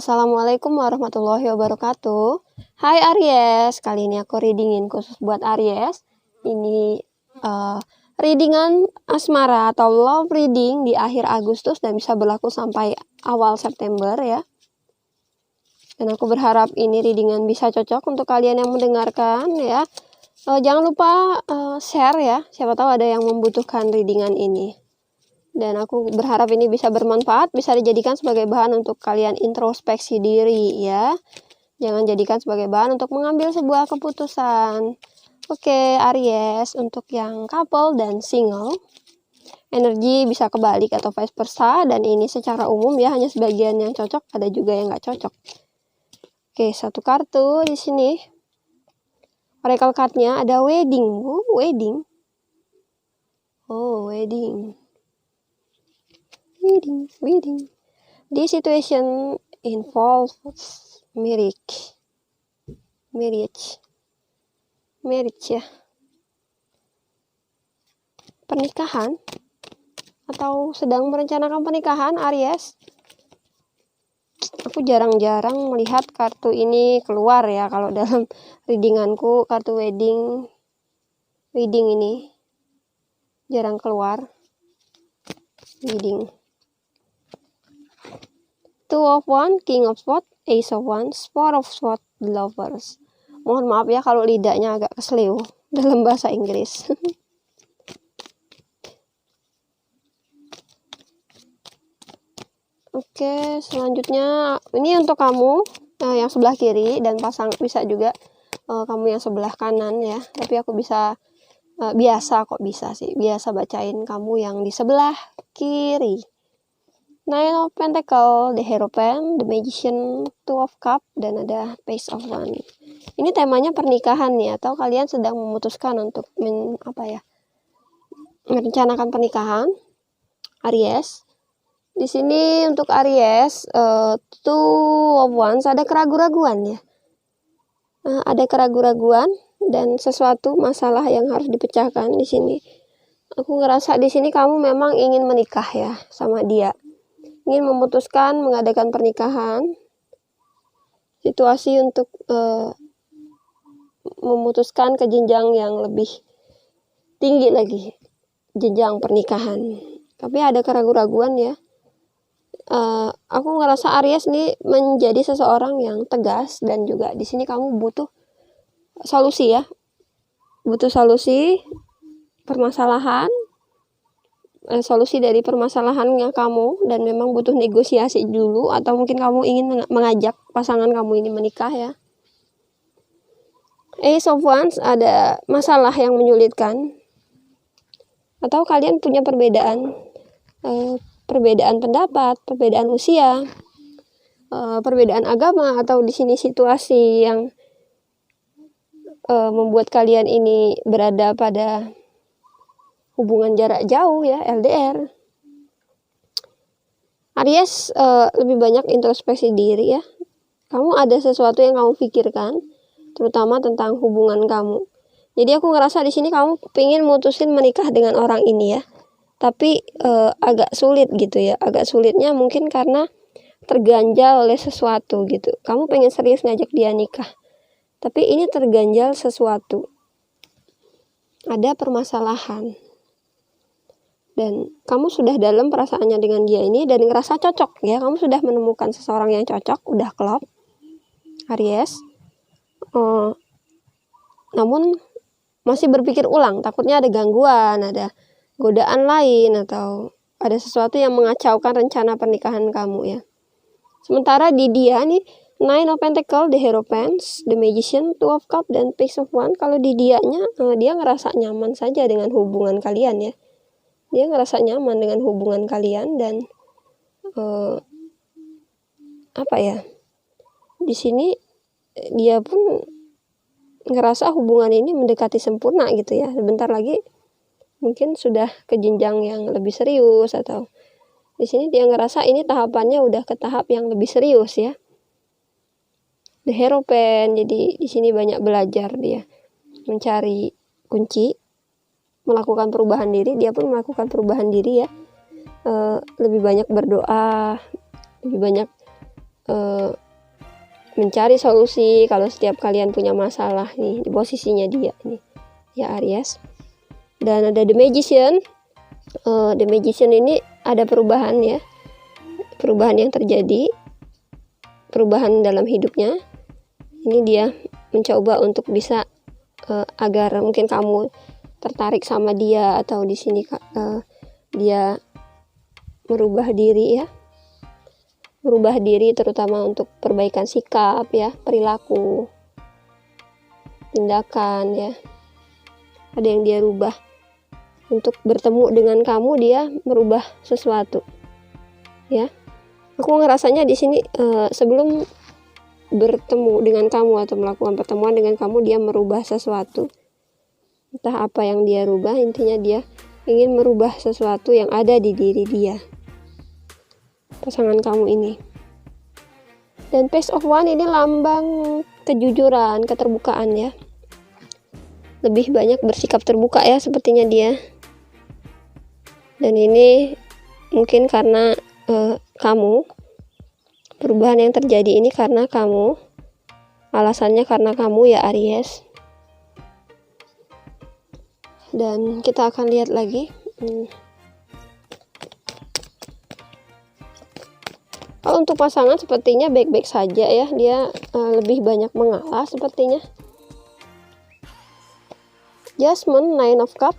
Assalamualaikum warahmatullahi wabarakatuh. Hai Aries, kali ini aku readingin khusus buat Aries. Ini readingan asmara atau love reading di akhir Agustus dan bisa berlaku sampai awal September ya. Dan aku berharap ini readingan bisa cocok untuk kalian yang mendengarkan ya. Jangan lupa share ya, siapa tahu ada yang membutuhkan readingan ini. Dan aku berharap ini bisa bermanfaat, bisa dijadikan sebagai bahan untuk kalian introspeksi diri ya. Jangan jadikan sebagai bahan untuk mengambil sebuah keputusan. Oke, Aries, untuk yang couple dan single, energi bisa kebalik atau vice versa, dan ini secara umum ya, hanya sebagian yang cocok, ada juga yang nggak cocok. Oke, satu kartu di sini. Oracle card-nya ada wedding. Wedding. Wedding. This situation involves marriage ya. Pernikahan atau sedang merencanakan pernikahan, Aries. Aku jarang-jarang melihat kartu ini keluar ya kalau dalam readinganku. Kartu wedding ini jarang keluar. Wedding. Two of Wands, King of Swords, Ace of Wands, Four of Swords, Lovers. Mohon maaf ya kalau lidahnya agak keseleo dalam bahasa Inggris. Oke, selanjutnya ini untuk kamu yang sebelah kiri dan pasang bisa juga kamu yang sebelah kanan ya. Tapi aku bisa biasa bacain kamu yang di sebelah kiri. Nine of Pentacles, the Hierophant, the Magician, Two of Cups, dan ada Page of Wands. Ini temanya pernikahan nih, atau kalian sedang memutuskan untuk merencanakan pernikahan, Aries. Di sini untuk Aries, Two of Wands ada keraguan-raguan ya. Ada keraguan-raguan dan sesuatu masalah yang harus dipecahkan di sini. Aku ngerasa di sini kamu memang ingin menikah ya sama dia. Ingin memutuskan mengadakan pernikahan, situasi untuk memutuskan ke jenjang yang lebih tinggi lagi, jenjang pernikahan. Tapi ada keraguan-raguan ya. Aku ngerasa Aries nih menjadi seseorang yang tegas, dan juga di sini kamu butuh solusi ya, butuh solusi permasalahan. Solusi dari permasalahannya kamu, dan memang butuh negosiasi dulu, atau mungkin kamu ingin mengajak pasangan kamu ini menikah ya. Ace of Wands ada masalah yang menyulitkan, atau kalian punya perbedaan pendapat, perbedaan usia, perbedaan agama, atau di sini situasi yang membuat kalian ini berada pada hubungan jarak jauh ya, LDR. Aries lebih banyak introspeksi diri ya. Kamu ada sesuatu yang kamu pikirkan, terutama tentang hubungan kamu. Jadi aku ngerasa di sini kamu pengen mutusin menikah dengan orang ini ya. Tapi agak sulit gitu ya. Agak sulitnya mungkin karena terganjal oleh sesuatu gitu. Kamu pengen serius ngajak dia nikah, tapi ini terganjal sesuatu. Ada permasalahan. Dan kamu sudah dalam perasaannya dengan dia ini dan ngerasa cocok ya. Kamu sudah menemukan seseorang yang cocok, udah klop, Aries. Namun masih berpikir ulang, takutnya ada gangguan, ada godaan lain, atau ada sesuatu yang mengacaukan rencana pernikahan kamu ya. Sementara di dia nih, Nine of Pentacles, the Hierophant, the Magician, Two of Cups, dan Page of Wands. Kalau di dianya, dia ngerasa nyaman saja dengan hubungan kalian ya. Dia ngerasa nyaman dengan hubungan kalian, dan di sini dia pun ngerasa hubungan ini mendekati sempurna gitu ya. Sebentar lagi mungkin sudah ke jenjang yang lebih serius, atau di sini dia ngerasa ini tahapannya udah ke tahap yang lebih serius ya. The Hierophant, jadi di sini banyak belajar dia, mencari kunci, melakukan perubahan diri. Dia pun melakukan perubahan diri ya, lebih banyak berdoa, lebih banyak mencari solusi kalau setiap kalian punya masalah nih di posisinya dia nih ya Aries. Dan ada The Magician. The Magician ini ada perubahan ya, perubahan yang terjadi, perubahan dalam hidupnya. Ini dia mencoba untuk bisa agar mungkin kamu tertarik sama dia, atau di sini dia merubah diri ya, merubah diri terutama untuk perbaikan sikap ya, perilaku, tindakan ya. Ada yang dia rubah untuk bertemu dengan kamu, dia merubah sesuatu ya. Aku ngerasanya di sini sebelum bertemu dengan kamu atau melakukan pertemuan dengan kamu, dia merubah sesuatu. Entah apa yang dia rubah, intinya dia ingin merubah sesuatu yang ada di diri dia, pasangan kamu ini. Dan Page of Wands ini lambang kejujuran, keterbukaan ya. Lebih banyak bersikap terbuka ya sepertinya dia. Dan ini mungkin karena kamu, perubahan yang terjadi ini karena kamu, alasannya karena kamu ya Aries. Dan kita akan lihat lagi. Kalau untuk pasangan sepertinya baik-baik saja ya, dia lebih banyak mengalah sepertinya. Judgment, Nine of Cups,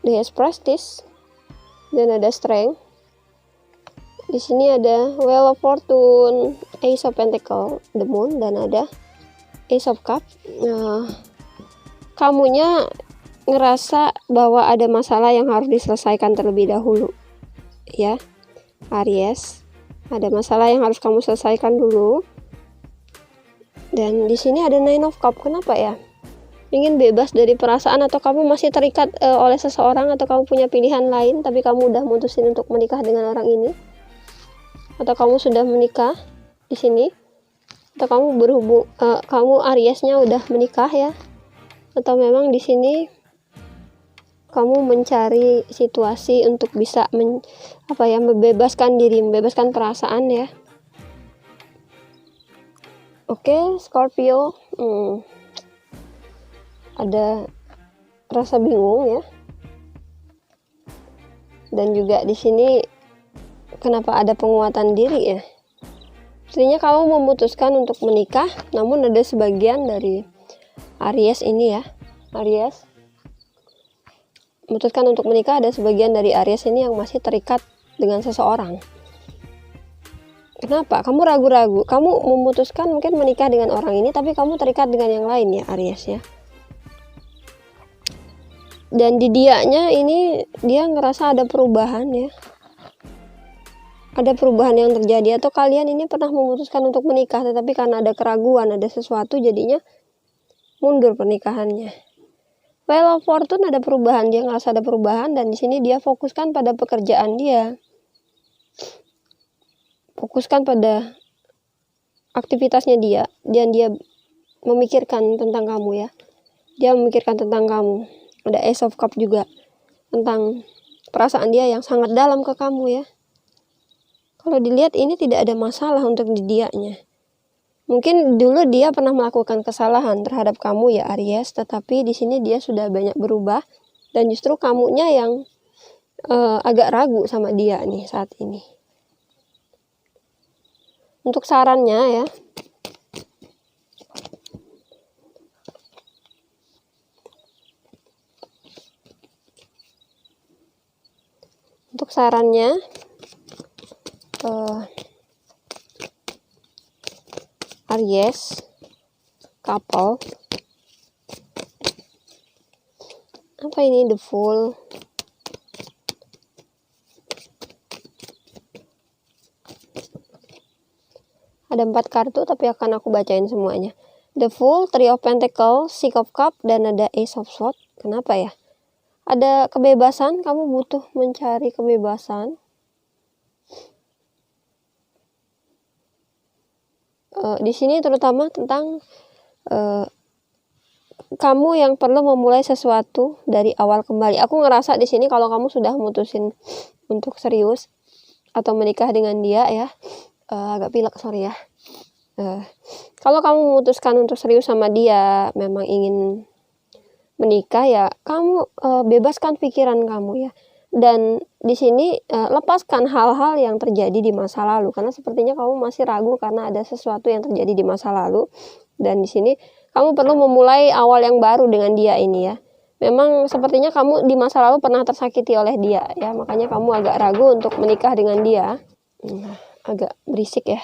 The Prestige, dan ada Strength. Di sini ada Wheel of Fortune, Ace of Pentacles, The Moon, dan ada Ace of Cups. Kamunya ngerasa bahwa ada masalah yang harus diselesaikan terlebih dahulu ya Aries. Ada masalah yang harus kamu selesaikan dulu. Dan di sini ada Nine of Cups. Kenapa ya? Ingin bebas dari perasaan, atau kamu masih terikat oleh seseorang, atau kamu punya pilihan lain tapi kamu udah mutusin untuk menikah dengan orang ini, atau kamu sudah menikah di sini, atau kamu kamu Ariesnya udah menikah ya, atau memang di sini kamu mencari situasi untuk bisa membebaskan diri, membebaskan perasaan ya. Oke, Scorpio, ada rasa bingung ya. Dan juga di sini kenapa ada penguatan diri ya? Artinya kamu memutuskan untuk menikah, namun ada sebagian dari Aries ini ya, Aries memutuskan untuk menikah, ada sebagian dari Aries ini yang masih terikat dengan seseorang. Kenapa? Kamu ragu-ragu, kamu memutuskan mungkin menikah dengan orang ini, tapi kamu terikat dengan yang lain ya Aries ya. Dan di dianya ini dia ngerasa ada perubahan ya, ada perubahan yang terjadi, atau kalian ini pernah memutuskan untuk menikah, tetapi karena ada keraguan, ada sesuatu, jadinya mundur pernikahannya. Wheel of Fortune ada perubahan, dia ngerasa ada perubahan, dan di sini dia fokuskan pada pekerjaan dia, fokuskan pada aktivitasnya dia, dan dia memikirkan tentang kamu ya, dia memikirkan tentang kamu. Ada Ace of Cups juga, tentang perasaan dia yang sangat dalam ke kamu ya. Kalau dilihat ini tidak ada masalah untuk di dianya. Mungkin dulu dia pernah melakukan kesalahan terhadap kamu ya Aries, tetapi di sini dia sudah banyak berubah, dan justru kamunya yang agak ragu sama dia nih saat ini. Untuk sarannya ya, Aries couple, apa ini, The Fool, ada 4 kartu tapi akan aku bacain semuanya. The Fool, Three of Pentacles, Six of Cups, dan ada Ace of Swords. Kenapa ya? Ada kebebasan, kamu butuh mencari kebebasan. Di sini terutama tentang kamu yang perlu memulai sesuatu dari awal kembali. Aku ngerasa di sini kalau kamu sudah mutusin untuk serius atau menikah dengan dia ya, agak pilek, sorry ya. Kalau kamu memutuskan untuk serius sama dia, memang ingin menikah ya, kamu bebaskan pikiran kamu ya. Dan di sini lepaskan hal-hal yang terjadi di masa lalu, karena sepertinya kamu masih ragu karena ada sesuatu yang terjadi di masa lalu. Dan di sini kamu perlu memulai awal yang baru dengan dia ini ya. Memang sepertinya kamu di masa lalu pernah tersakiti oleh dia ya, makanya kamu agak ragu untuk menikah dengan dia. Agak berisik ya.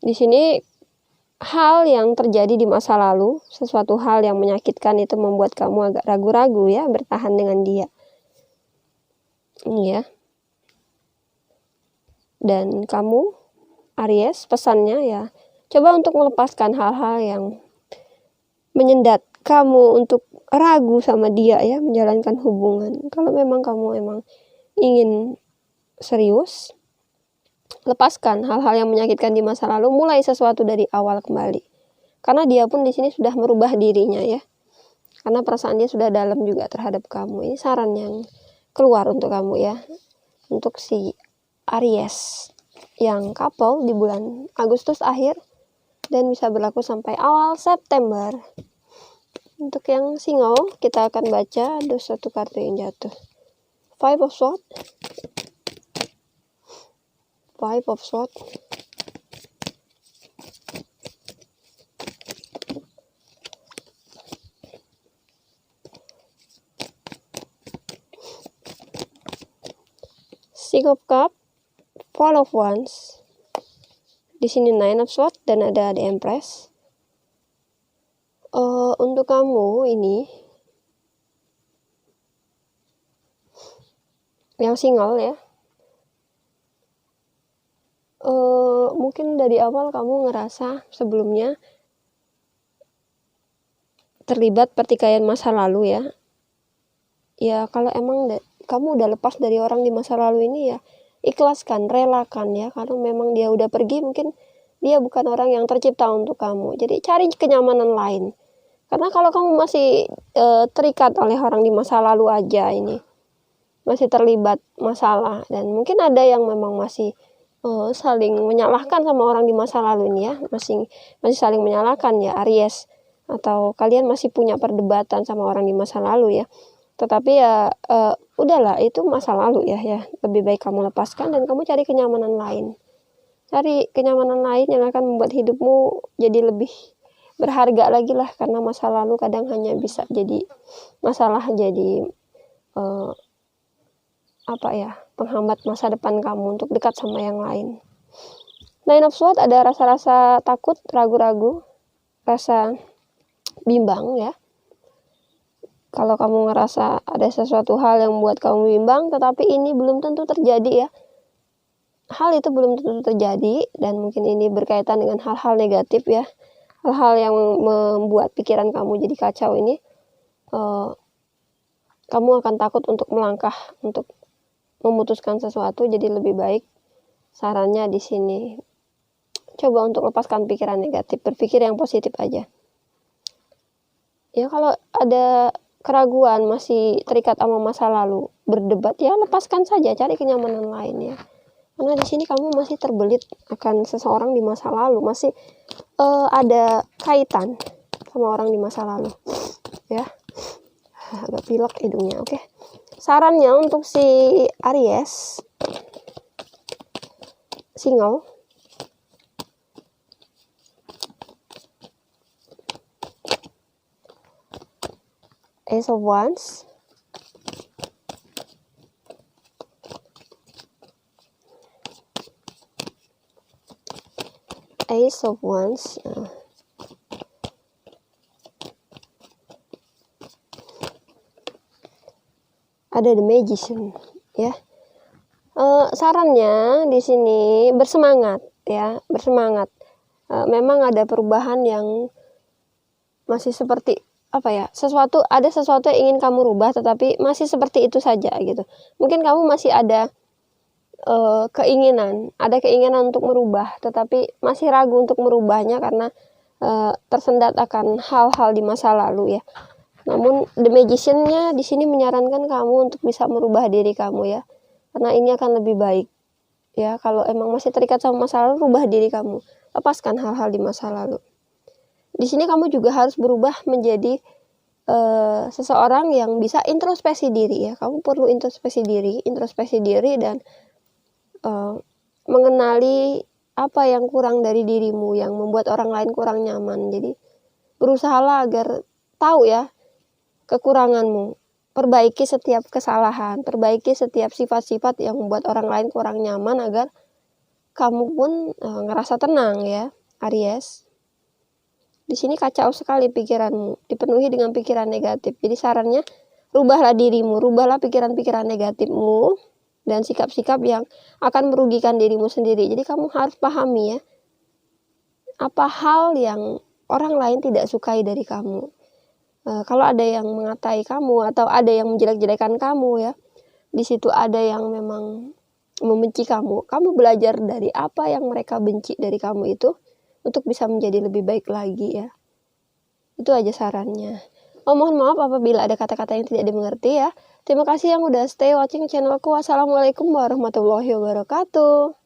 Di sini hal yang terjadi di masa lalu, sesuatu hal yang menyakitkan itu membuat kamu agak ragu-ragu ya bertahan dengan dia. Ini ya. Dan kamu, Aries, pesannya ya, coba untuk melepaskan hal-hal yang menyendat kamu untuk ragu sama dia ya, menjalankan hubungan. Kalau memang kamu ingin serius, lepaskan hal-hal yang menyakitkan di masa lalu, mulai sesuatu dari awal kembali. Karena dia pun di sini sudah merubah dirinya ya. Karena perasaan dia sudah dalam juga terhadap kamu. Ini saran yang keluar untuk kamu ya. Untuk si Aries yang couple di bulan Agustus akhir dan bisa berlaku sampai awal September. Untuk yang single, kita akan baca ada satu kartu yang jatuh. Five of Swords. Five of Swords. Six of Cups. Four of Wands. Di sini Nine of Swords dan ada The Empress. Untuk kamu ini yang single ya, mungkin dari awal kamu ngerasa sebelumnya terlibat pertikaian masa lalu ya. Ya kalau emang kamu udah lepas dari orang di masa lalu ini ya, ikhlaskan, relakan ya. Kalau memang dia udah pergi, mungkin dia bukan orang yang tercipta untuk kamu. Jadi cari kenyamanan lain. Karena kalau kamu masih terikat oleh orang di masa lalu aja ini, masih terlibat masalah, dan mungkin ada yang memang masih saling menyalahkan sama orang di masa lalu ini ya, masih saling menyalahkan ya Aries, atau kalian masih punya perdebatan sama orang di masa lalu ya. Tetapi ya udahlah, itu masa lalu ya, lebih baik kamu lepaskan dan kamu cari kenyamanan lain. Cari kenyamanan lain yang akan membuat hidupmu jadi lebih berharga lagi lah, karena masa lalu kadang hanya bisa jadi masalah, jadi penghambat masa depan kamu untuk dekat sama yang lain. Nine of Swords ada rasa-rasa takut, ragu-ragu, rasa bimbang ya. Kalau kamu ngerasa ada sesuatu hal yang membuat kamu bimbang, tetapi ini belum tentu terjadi ya. Hal itu belum tentu terjadi, dan mungkin ini berkaitan dengan hal-hal negatif ya. Hal-hal yang membuat pikiran kamu jadi kacau ini, kamu akan takut untuk melangkah, untuk memutuskan sesuatu. Jadi lebih baik sarannya di sini, coba untuk lepaskan pikiran negatif, berpikir yang positif aja. Ya kalau ada keraguan, masih terikat sama masa lalu, berdebat ya, lepaskan saja, cari kenyamanan lain ya. Karena di sini kamu masih terbelit akan seseorang di masa lalu, masih ada kaitan sama orang di masa lalu ya. Agak pilek hidungnya. Oke. Sarannya untuk si Aries single, Ace of Wands, Ace of Wands, ada The Magician ya. Sarannya di sini bersemangat ya, bersemangat. Memang ada perubahan yang masih seperti ada sesuatu yang ingin kamu rubah, tetapi masih seperti itu saja gitu. Mungkin kamu masih ada keinginan untuk merubah, tetapi masih ragu untuk merubahnya karena tersendat akan hal-hal di masa lalu ya. Namun The Magician-nya di sini menyarankan kamu untuk bisa merubah diri kamu ya, karena ini akan lebih baik. ya. Kalau emang masih terikat sama masa lalu, rubah diri kamu, lepaskan hal-hal di masa lalu. Di sini kamu juga harus berubah menjadi seseorang yang bisa introspeksi diri, ya. Kamu perlu introspeksi diri dan mengenali apa yang kurang dari dirimu yang membuat orang lain kurang nyaman. Jadi berusahalah agar tahu ya kekuranganmu, perbaiki setiap kesalahan, perbaiki setiap sifat-sifat yang membuat orang lain kurang nyaman agar kamu pun ngerasa tenang, ya, Aries. Di sini kacau sekali pikiranmu, dipenuhi dengan pikiran negatif. Jadi sarannya, rubahlah dirimu, rubahlah pikiran-pikiran negatifmu dan sikap-sikap yang akan merugikan dirimu sendiri. Jadi kamu harus pahami ya, apa hal yang orang lain tidak sukai dari kamu. Kalau ada yang mengatai kamu atau ada yang menjelek-jelekan kamu, ya, di situ ada yang memang membenci kamu. Kamu belajar dari apa yang mereka benci dari kamu itu untuk bisa menjadi lebih baik lagi, ya. Itu aja sarannya. Mohon maaf apabila ada kata-kata yang tidak dimengerti, ya. Terima kasih yang udah stay watching channelku. Wassalamualaikum warahmatullahi wabarakatuh.